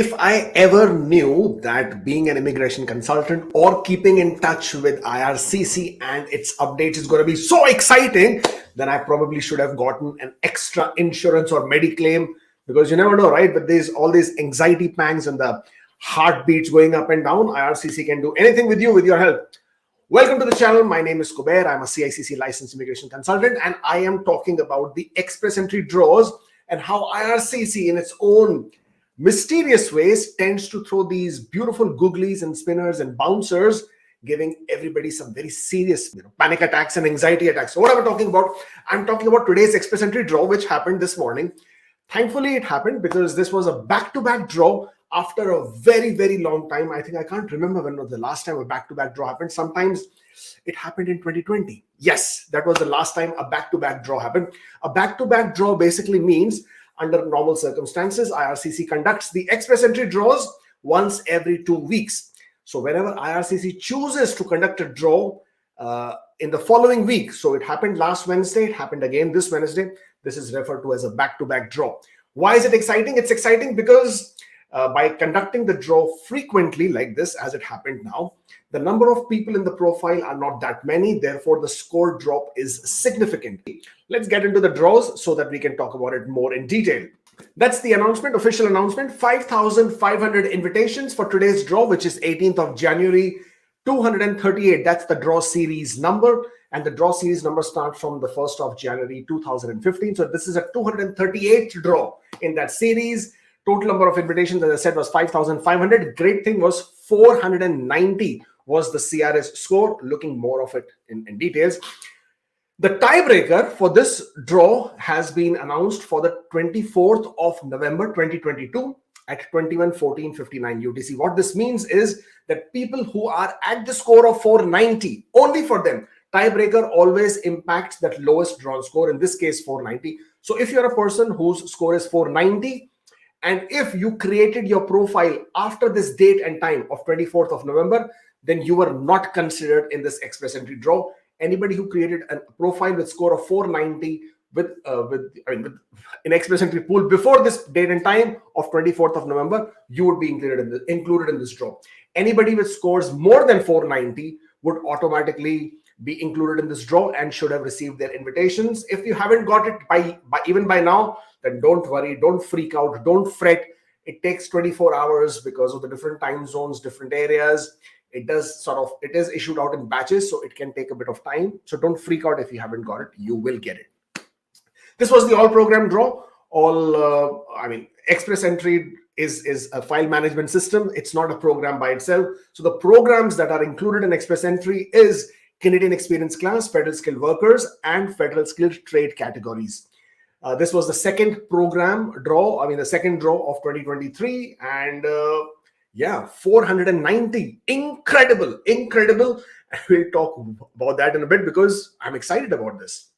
If I ever knew that being an immigration consultant or keeping in touch with IRCC and its updates is going to be so exciting, then I probably should have gotten an extra insurance or mediclaim, because you never know, right? But there's all these anxiety pangs and the heartbeats going up and down. IRCC can do anything with you with your help. Welcome to the channel. My name is Kubeir. I'm a CICC licensed immigration consultant, and I am talking about the express entry draws and how IRCC in its own mysterious ways tends to throw these beautiful googlies and spinners and bouncers, giving everybody some very serious panic attacks and anxiety attacks. So what am I talking about? I'm talking about today's express entry draw, which happened this morning. Thankfully, it happened because this was a back-to-back draw after a very, very long time. I think I can't remember when was the last time a back-to-back draw happened. Sometimes it happened in 2020. Yes, that was the last time a back-to-back draw happened. A back-to-back draw basically means under normal circumstances, IRCC conducts the express entry draws once every 2 weeks. So whenever IRCC chooses to conduct a draw in the following week, so it happened last Wednesday, it happened again this Wednesday, this is referred to as a back-to-back draw. Why is it exciting? It's exciting because by conducting the draw frequently like this, as it happened now, the number of people in the profile are not that many. Therefore, the score drop is significant. Let's get into the draws so that we can talk about it more in detail. That's the announcement, official announcement. 5,500 invitations for today's draw, which is 18th of January, 238. That's the draw series number. And the draw series number starts from the 1st of January, 2015. So this is a 238th draw in that series. Total number of invitations, as I said, was 5,500. Great thing was 490 was the CRS score. Looking more of it in details. The tiebreaker for this draw has been announced for the 24th of November 2022 at 21:14:59 UTC. What this means is that people who are at the score of 490, only for them, tiebreaker always impacts that lowest drawn score, in this case 490. So if you're a person whose score is 490, and if you created your profile after this date and time of 24th of November, then you were not considered in this express entry draw. Anybody who created a profile with score of 490 with an express entry pool before this date and time of 24th of November, you would be included in this draw. Anybody with scores more than 490 would automatically be included in this draw and should have received their invitations. If you haven't got it even by now, then don't worry, don't freak out, don't fret. It takes 24 hours because of the different time zones, different areas. It is issued out in batches, so it can take a bit of time. So don't freak out if you haven't got it. You will get it. This was the all program draw. Express entry is a file management system. It's not a program by itself. So the programs that are included in express entry is Canadian Experience Class, Federal Skilled Workers, and Federal Skilled Trade categories. This was the second program draw, the second draw of 2023, and 490. Incredible. We'll talk about that in a bit because I'm excited about this.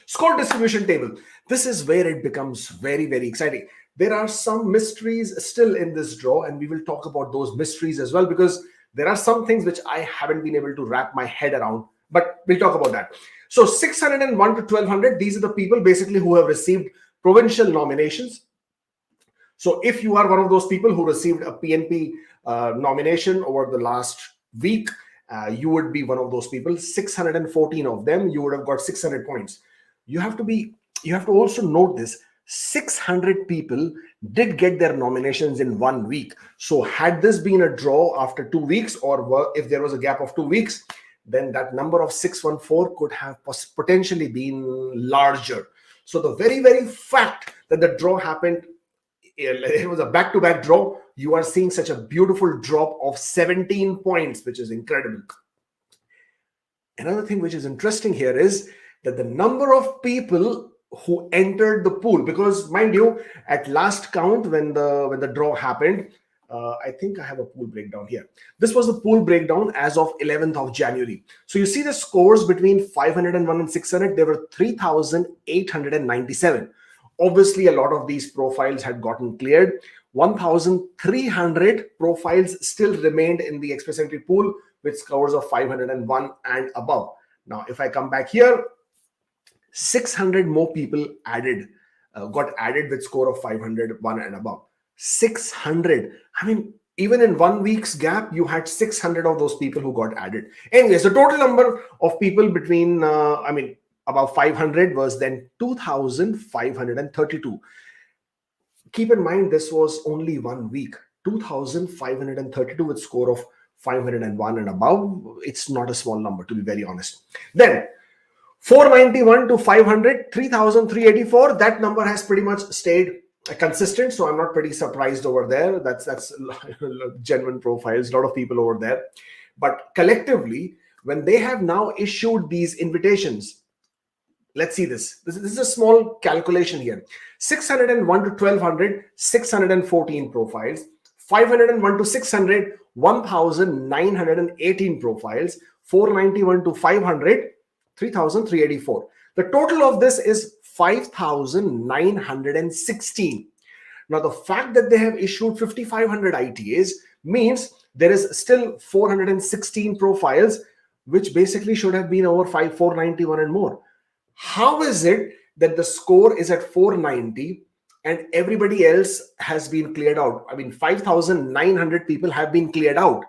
Score distribution table. This is where it becomes very, very exciting. There are some mysteries still in this draw, and we will talk about those mysteries as well, because there are some things which I haven't been able to wrap my head around, but we'll talk about that. So 601 to 1200, these are the people basically who have received provincial nominations. So if you are one of those people who received a PNP nomination over the last week, you would be one of those people. 614 of them, you would have got 600 points. You have to also note this. 600 people did get their nominations in 1 week. So had this been a draw after 2 weeks, or if there was a gap of 2 weeks, then that number of 614 could have potentially been larger. So the very, very fact that the draw happened, it was a back-to-back draw, you are seeing such a beautiful drop of 17 points, which is incredible. Another thing which is interesting here is that the number of people who entered the pool, because mind you, at last count when the draw happened, I think I have a pool breakdown here. This was the pool breakdown as of 11th of January. So you see the scores between 501 and 600, there were 3,897. Obviously, a lot of these profiles had gotten cleared. 1,300 profiles still remained in the express entry pool with scores of 501 and above. Now, if I come back here, 600 more people got added with score of 501 and above. 600. I mean, even in 1 week's gap, you had 600 of those people who got added. Anyways, the total number of people between, about 500 was then 2,532. Keep in mind, this was only 1 week. 2,532 with score of 501 and above. It's not a small number, to be very honest. Then 491 to 500, 3,384. That number has pretty much stayed consistent, so I'm not pretty surprised over there. That's genuine profiles, a lot of people over there. But collectively, when they have now issued these invitations, let's see this. This is a small calculation here. 601 to 1,200, 614 profiles. 501 to 600, 1,918 profiles. 491 to 500, 3,384. The total of this is 5,916. Now, the fact that they have issued 5,500 ITAs means there is still 416 profiles, which basically should have been over 491 and more. How is it that the score is at 490 and everybody else has been cleared out? I mean, 5,900 people have been cleared out,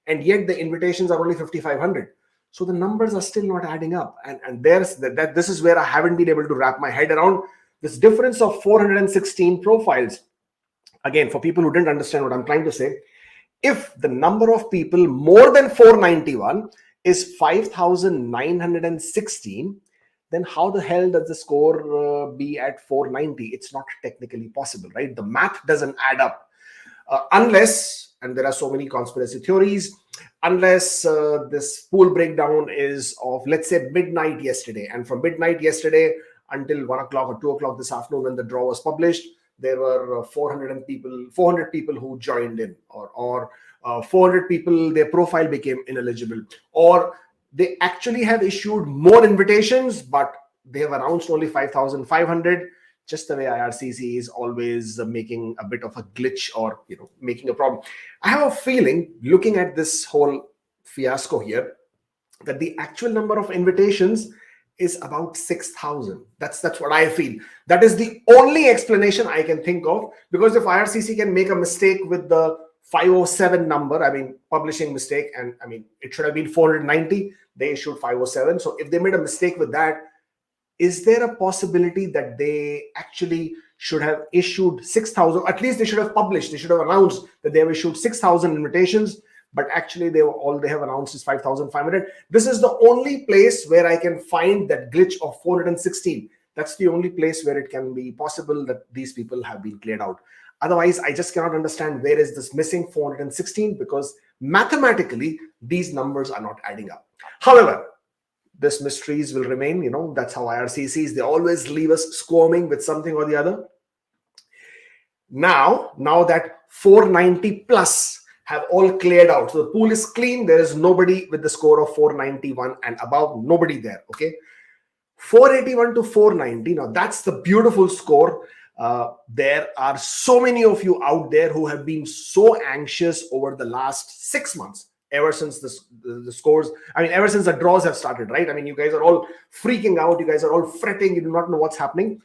and yet the invitations are only 5,500. So the numbers are still not adding up. And there's that. This is where I haven't been able to wrap my head around this difference of 416 profiles. Again, for people who didn't understand what I'm trying to say, if the number of people more than 491 is 5,916, then how the hell does the score be at 490? It's not technically possible, right? The math doesn't add up. Unless, and there are so many conspiracy theories, unless this pool breakdown is of, let's say, midnight yesterday, and from midnight yesterday until 1 o'clock or 2 o'clock this afternoon when the draw was published, there were 400 people who joined in, or 400 people, their profile became ineligible, or they actually have issued more invitations, but they have announced only 5,500. Just the way IRCC is always making a bit of a glitch, or making a problem. I have a feeling, looking at this whole fiasco here, that the actual number of invitations is about 6,000. That's what I feel. That is the only explanation I can think of, because if IRCC can make a mistake with the 507 number, I mean, publishing mistake, and I mean, it should have been 490, they issued 507. So if they made a mistake with that, is there a possibility that they actually should have issued 6,000? At least they should have published, they should have announced that they have issued 6,000 invitations, but actually all they have announced is 5,500. This is the only place where I can find that glitch of 416. That's the only place where it can be possible that these people have been cleared out. Otherwise, I just cannot understand where is this missing 416, because mathematically, these numbers are not adding up. However, this mysteries will remain. That's how IRCC is. They always leave us squirming with something or the other. Now that 490 plus have all cleared out, so the pool is clean. There is nobody with the score of 491 and above, nobody there. Okay, 481 to 490. Now that's the beautiful score. There are so many of you out there who have been so anxious over the last 6 months, ever since the scores, ever since the draws have started, right? You guys are all freaking out. You guys are all fretting. You do not know what's happening.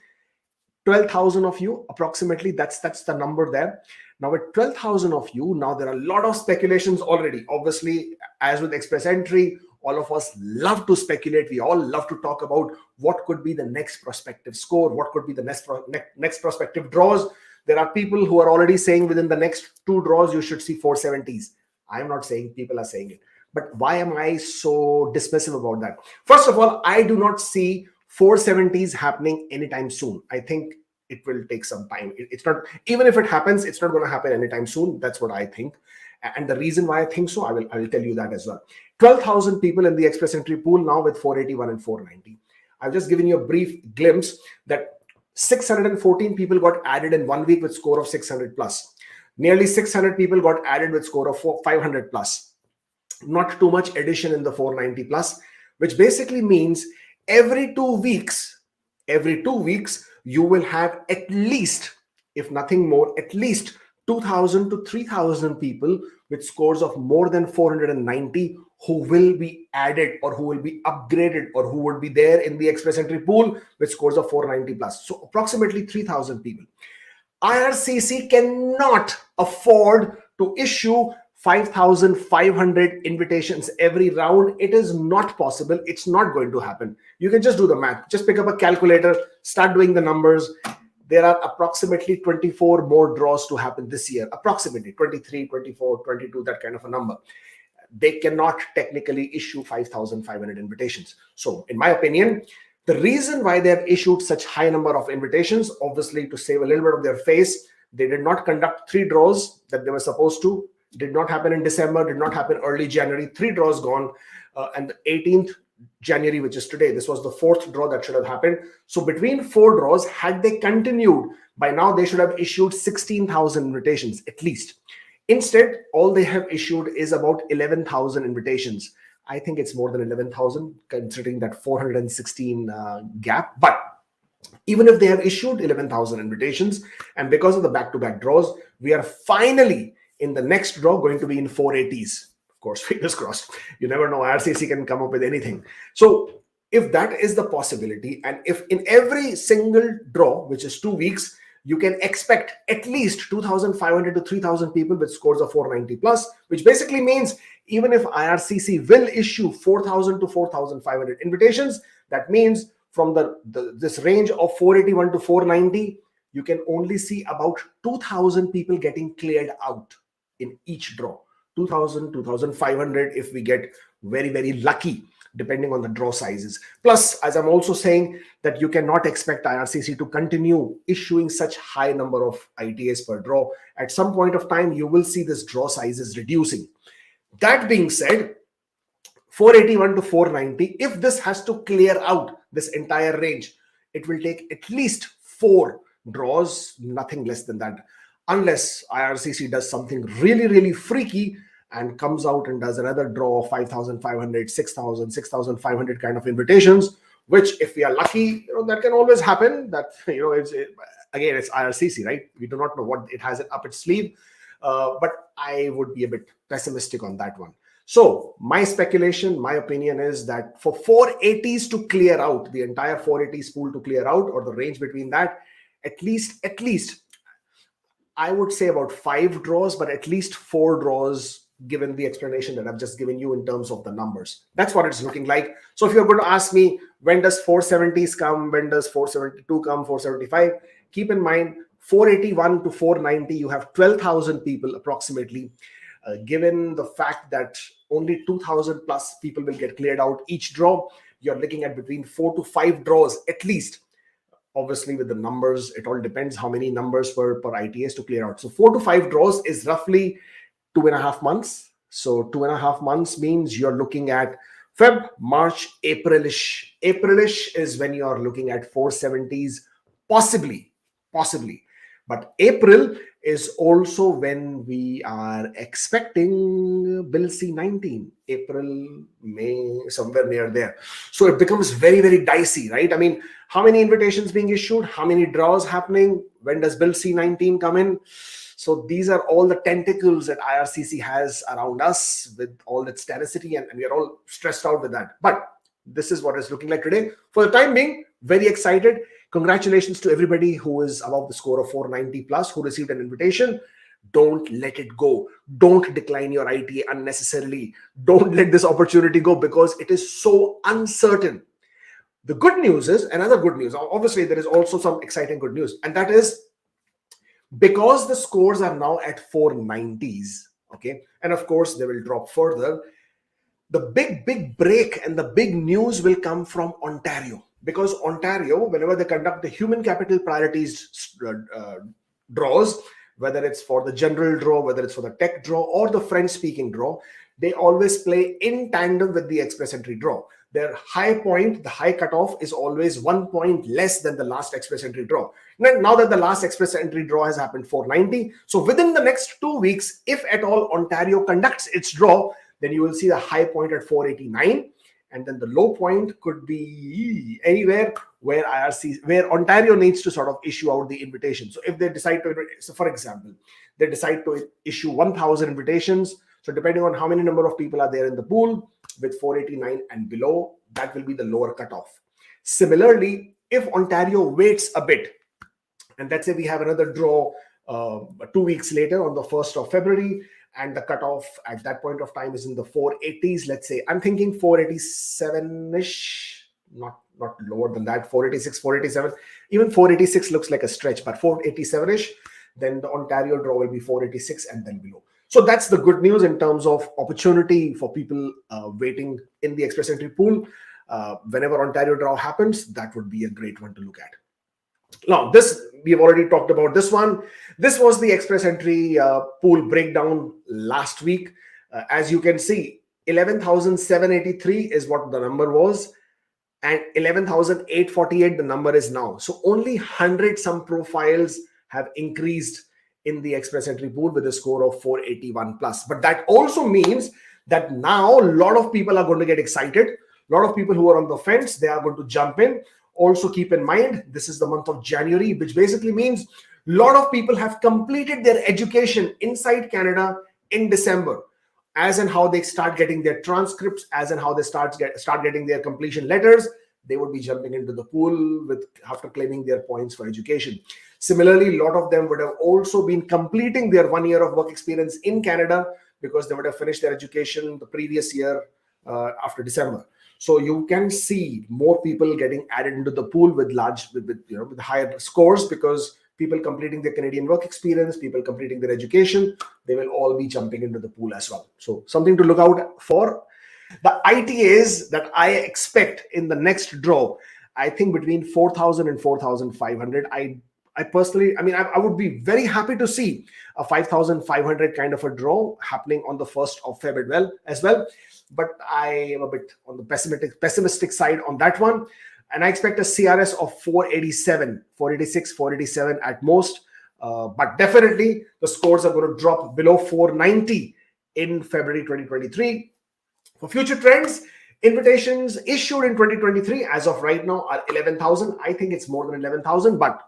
12,000 of you, approximately, that's the number there. Now, with 12,000 of you, now there are a lot of speculations already. Obviously, as with Express Entry, all of us love to speculate. We all love to talk about what could be the next prospective score, what could be the next prospective draws. There are people who are already saying within the next 2 draws, you should see 470s. I'm not saying, people are saying it. But why am I so dismissive about that? First of all, I do not see 470s happening anytime soon. I think it will take some time. It's not, even if it happens, it's not going to happen anytime soon. That's what I think. And the reason why I think so, I will tell you that as well. 12,000 people in the Express Entry pool now with 481 and 490. I've just given you a brief glimpse that 614 people got added in 1 week with score of 600 plus. Nearly 600 people got added with score of 500 plus. Not too much addition in the 490 plus, which basically means every 2 weeks, you will have at least, if nothing more, at least 2,000 to 3,000 people with scores of more than 490 who will be added, or who will be upgraded, or who would be there in the Express Entry pool with scores of 490 plus. So approximately 3,000 people. IRCC cannot afford to issue 5,500 invitations every round. It is not possible. It's not going to happen. You can just do the math. Just pick up a calculator, start doing the numbers. There are approximately 24 more draws to happen this year. Approximately 23, 24, 22, that kind of a number. They cannot technically issue 5,500 invitations. So in my opinion, the reason why they have issued such high number of invitations, obviously to save a little bit of their face, they did not conduct 3 draws that they were supposed to. Did not happen in December, did not happen early January. 3 draws gone. And the 18th January, which is today, this was the 4th draw that should have happened. So between 4 draws, had they continued, by now they should have issued 16,000 invitations at least. Instead, all they have issued is about 11,000 invitations. I think it's more than 11,000 considering that 416 gap. But even if they have issued 11,000 invitations, and because of the back-to-back draws, we are finally in the next draw going to be in 480s. Of course, fingers crossed. You never know, IRCC can come up with anything. So if that is the possibility, and if in every single draw, which is 2 weeks, you can expect at least 2,500 to 3,000 people with scores of 490 plus, which basically means even if IRCC will issue 4,000 to 4,500 invitations, that means from this range of 481 to 490, you can only see about 2,000 people getting cleared out in each draw. 2,000, 2,500 if we get very, very lucky, depending on the draw sizes. Plus, as I'm also saying, that you cannot expect IRCC to continue issuing such high number of ITAs per draw. At some point of time, you will see this draw sizes reducing. That being said, 481 to 490, if this has to clear out this entire range, it will take at least 4 draws, nothing less than that, unless IRCC does something really, really freaky and comes out and does another draw of 5,500, 6,000, 6,500 kind of invitations, which if we are lucky, that can always happen. That, again, it's IRCC, right? We do not know what it has up its sleeve, but I would be a bit pessimistic on that one. So my speculation, my opinion is that for 480s to clear out, the entire 480s pool to clear out, or the range between that, at least, I would say about 5 draws, but at least 4 draws, given the explanation that I've just given you in terms of the numbers. That's what it's looking like. So if you're going to ask me, when does 470s come? When does 472 come? 475? Keep in mind, 481 to 490, you have 12,000 people approximately. Given the fact that only 2,000 plus people will get cleared out each draw, you're looking at between 4 to 5 draws at least. Obviously, with the numbers, it all depends how many numbers per ITAs to clear out. So 4 to 5 draws is roughly 2.5 months. So 2.5 months means you're looking at Feb, March, Aprilish. Aprilish is when you're looking at 470s, possibly. But April is also when we are expecting Bill C-19, April, May, somewhere near there. So it becomes very, very dicey, right? I mean, how many invitations being issued? How many draws happening? When does Bill C-19 come in? So these are all the tentacles that IRCC has around us with all its tenacity, and we are all stressed out with that. But this is what it's looking like today. For the time being, very excited. Congratulations to everybody who is above the score of 490 plus, who received an invitation. Don't let it go. Don't decline your ITA unnecessarily. Don't let this opportunity go because it is so uncertain. The good news is, another good news, obviously there is also some exciting good news, and that is because the scores are now at 490s, okay, and of course they will drop further. The big break and the big news will come from Ontario, because Ontario, whenever they conduct the human capital priorities draws, whether it's for the general draw, whether it's for the tech draw or the French speaking draw, they always play in tandem with the express entry draw. Their high point, the high cutoff, is always 1 point less than the last express entry draw. Now that the last express entry draw has happened 490, so within the next 2 weeks, if at all Ontario conducts its draw, then you will see the high point at 489, and then the low point could be anywhere where Ontario needs to sort of issue out the invitation. So if they decide to, so for example, they decide to issue 1,000 invitations. So depending on how many number of people are there in the pool, with 489 and below, that will be the lower cutoff. Similarly, if Ontario waits a bit And let's say we have another draw 2 weeks later on the 1st of February, and the cutoff at that point of time is in the 480s. Let's say I'm thinking 487-ish, not lower than that, 486, 487. Even 486 looks like a stretch, but 487-ish. Then the Ontario draw will be 486 and then below. So that's the good news in terms of opportunity for people waiting in the express entry pool. Whenever Ontario draw happens, that would be a great one to look at. Now, this, we've already talked about this one. This was the express entry pool breakdown last week. As you can see, 11,783 is what the number was, and 11,848 the number is now. So only 100 some profiles have increased in the express entry pool with a score of 481 plus. But that also means that now a lot of people are going to get excited. A lot of people who are on the fence, they are going to jump in. Also keep in mind, this is the month of January, which basically means a lot of people have completed their education inside Canada in December. As and how they start getting their transcripts, as and how they start getting their completion letters, they would be jumping into the pool with after claiming their points for education. Similarly, a lot of them would have also been completing their 1 year of work experience in Canada because they would have finished their education the previous year after December. So you can see more people getting added into the pool with with higher scores, because people completing their Canadian work experience, people completing their education, they will all be jumping into the pool as well. So something to look out for. The ITAs that I expect in the next draw, I think between 4,000 and 4,500. I personally, I would be very happy to see a 5,500 kind of a draw happening on the 1st of February as well. But I am a bit on the pessimistic side on that one. And I expect a CRS of 487, 486, 487 at most. But definitely the scores are going to drop below 490 in February 2023. For future trends, invitations issued in 2023 as of right now are 11,000. I think it's more than 11,000, but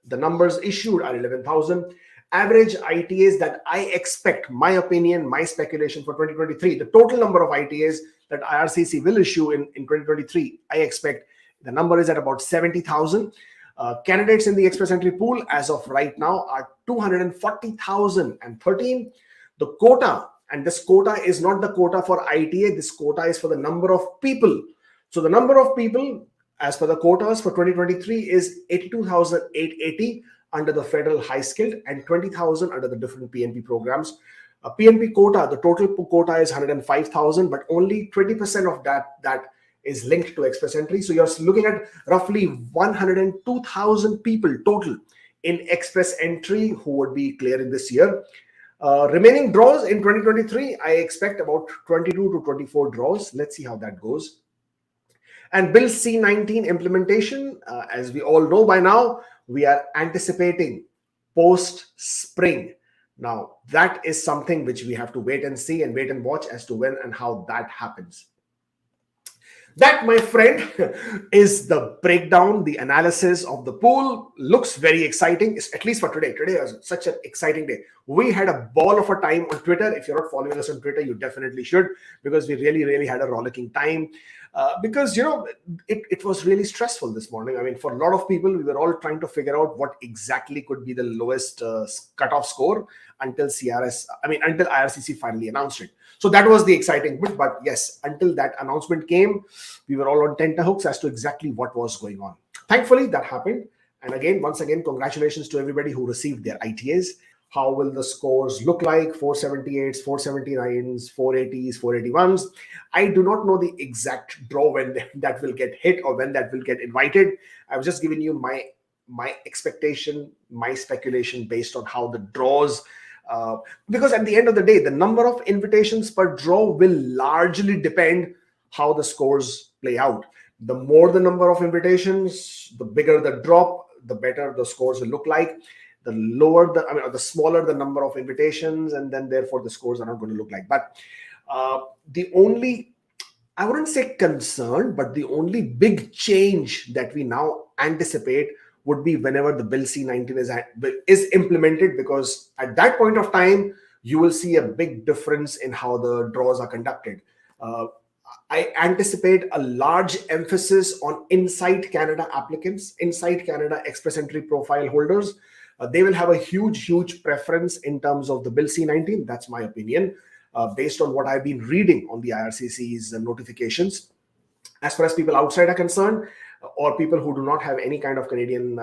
the numbers issued are 11,000. Average ITAs that I expect, my opinion, my speculation for 2023, the total number of ITAs that IRCC will issue in 2023, I expect the number is at about 70,000. Candidates in the express entry pool as of right now are 240,013. The quota, and this quota is not the quota for ITA, this quota is for the number of people. So the number of people as per the quotas for 2023 is 82,880 under the federal high skilled and 20,000 under the different PNP programs. PNP quota, the total quota is 105,000, but only 20% of that is linked to express entry. So you're looking at roughly 102,000 people total in express entry who would be clearing this year. Remaining draws in 2023, I expect about 22 to 24 draws. Let's see how that goes. And Bill C-19 implementation, as we all know by now, we are anticipating post-spring. Now, that is something which we have to wait and see and wait and watch as to when and how that happens. That, my friend, is the breakdown, the analysis of the pool. Looks very exciting, at least for today. Today was such an exciting day. We had a ball of a time on Twitter. If you're not following us on Twitter, you definitely should, because we really had a rollicking time. Because, it was really stressful this morning. I mean, for a lot of people, we were all trying to figure out what exactly could be the lowest cutoff score until IRCC finally announced it. So that was the exciting bit. But yes, until that announcement came, we were all on tenterhooks as to exactly what was going on. Thankfully, that happened. And again, once again, congratulations to everybody who received their ITAs. How will the scores look like? 478s, 479s, 480s, 481s. I do not know the exact draw when that will get hit or when that will get invited. I was just giving you my expectation, my speculation based on how the draws, because at the end of the day, the number of invitations per draw will largely depend how the scores play out. The more the number of invitations, the bigger the drop, the better the scores will look like. The lower the smaller the number of invitations, and then therefore the scores are not going to look like. But the only, I wouldn't say concern, but the only big change that we now anticipate would be whenever the Bill C-19 is implemented, because at that point of time, you will see a big difference in how the draws are conducted. I anticipate a large emphasis on inside Canada applicants, inside Canada express entry profile holders. They will have a huge preference in terms of the Bill C-19. That's my opinion, based on what I've been reading on the IRCC's notifications. As far as people outside are concerned, or people who do not have any kind of Canadian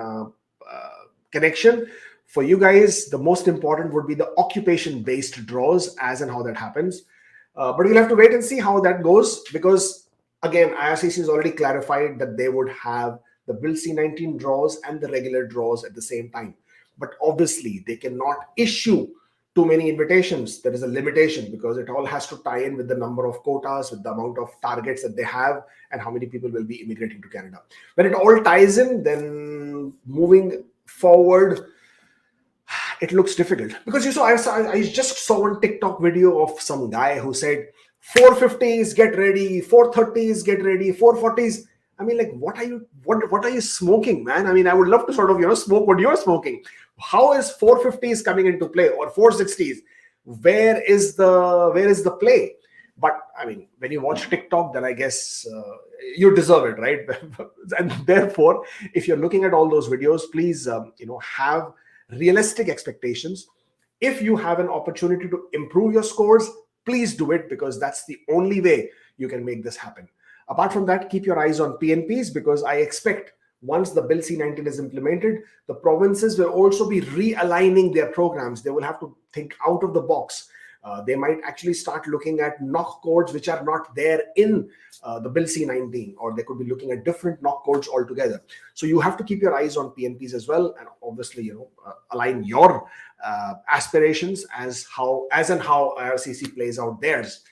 connection, for you guys, the most important would be the occupation-based draws, as and how that happens. But we'll have to wait and see how that goes, because again, IRCC has already clarified that they would have the Bill C-19 draws and the regular draws at the same time. But obviously, they cannot issue too many invitations. There is a limitation, because it all has to tie in with the number of quotas, with the amount of targets that they have, and how many people will be immigrating to Canada. When it all ties in, then moving forward, it looks difficult. Because I just saw one TikTok video of some guy who said 450s get ready, 430s get ready, 440s. I mean, like, what are you smoking, man? I mean, I would love to sort of, smoke what you're smoking. How is 450s coming into play, or 460s? Where is the play? But I mean, when you watch TikTok, then I guess you deserve it, right? And therefore, if you're looking at all those videos, please, have realistic expectations. If you have an opportunity to improve your scores, please do it, because that's the only way you can make this happen. Apart from that, keep your eyes on PNPs, because I expect once the Bill C-19 is implemented, the provinces will also be realigning their programs. They will have to think out of the box. They might actually start looking at knock codes which are not there in the Bill C-19, or they could be looking at different knock codes altogether. So you have to keep your eyes on PNPs as well, and obviously, align your aspirations as and how IRCC plays out theirs.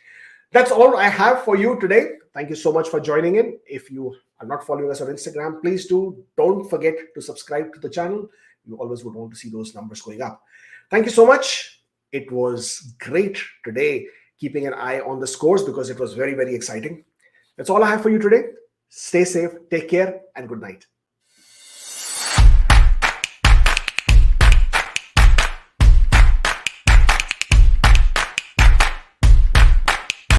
That's all I have for you today. Thank you so much for joining in. If you are not following us on Instagram, please do. Don't forget to subscribe to the channel. You always would want to see those numbers going up. Thank you so much. It was great today keeping an eye on the scores, because it was very exciting. That's all I have for you today. Stay safe, take care, and good night.